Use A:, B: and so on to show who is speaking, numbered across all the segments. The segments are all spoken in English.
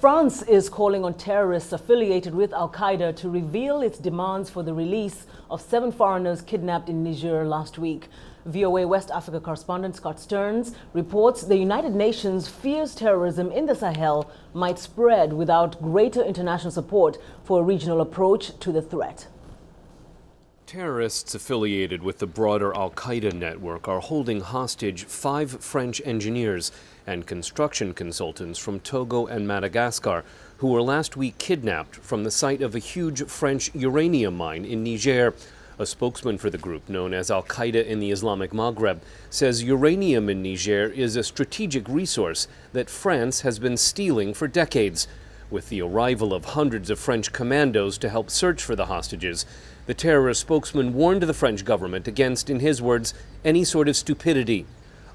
A: France is calling on terrorists affiliated with al-Qaida to reveal its demands for the release of 7 foreigners kidnapped in Niger last week. VOA West Africa correspondent Scott Stearns reports the United Nations fears terrorism in the Sahel might spread without greater international support for a regional approach to the threat.
B: Terrorists affiliated with the broader al-Qaida network are holding hostage 5 French engineers and construction consultants from Togo and Madagascar, who were last week kidnapped from the site of a huge French uranium mine in Niger. A spokesman for the group, known as al-Qaida in the Islamic Maghreb, says uranium in Niger is a strategic resource that France has been stealing for decades. With the arrival of hundreds of French commandos to help search for the hostages, the terrorist spokesman warned the French government against, in his words, any sort of stupidity.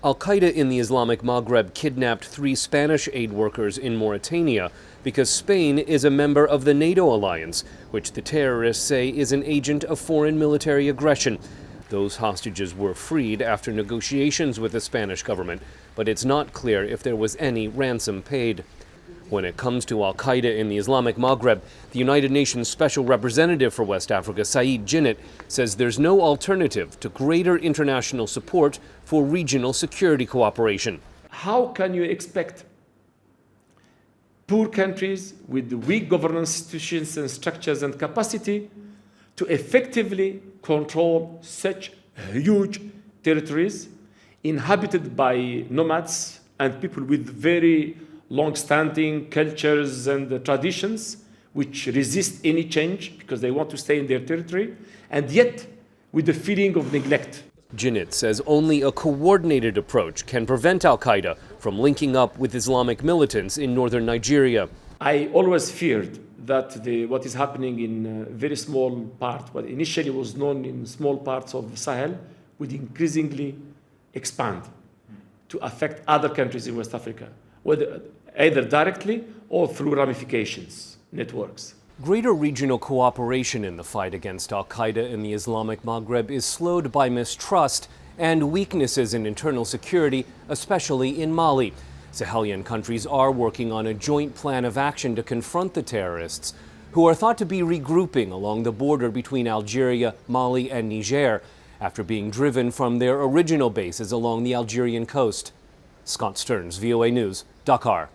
B: Al-Qaida in the Islamic Maghreb kidnapped 3 Spanish aid workers in Mauritania because Spain is a member of the NATO alliance, which the terrorists say is an agent of foreign military aggression. Those hostages were freed after negotiations with the Spanish government, but it's not clear if there was any ransom paid. When it comes to al-Qaida in the Islamic Maghreb, the United Nations Special Representative for West Africa, Saeed Djinnit, says there's no alternative to greater international support for regional security cooperation.
C: How can you expect poor countries with weak governance institutions and structures and capacity to effectively control such huge territories inhabited by nomads and people with very long-standing cultures and traditions which resist any change because they want to stay in their territory, and yet with the feeling of neglect?
B: Djinnit says only a coordinated approach can prevent al-Qaida from linking up with Islamic militants in northern Nigeria.
C: I always feared that what is happening in a very small part, what initially was known in small parts of Sahel, would increasingly expand to affect other countries in West Africa, either directly or through ramifications, networks.
B: Greater regional cooperation in the fight against al-Qaida in the Islamic Maghreb is slowed by mistrust and weaknesses in internal security, especially in Mali. Sahelian countries are working on a joint plan of action to confront the terrorists, who are thought to be regrouping along the border between Algeria, Mali, and Niger after being driven from their original bases along the Algerian coast. Scott Stearns, VOA News, Dakar.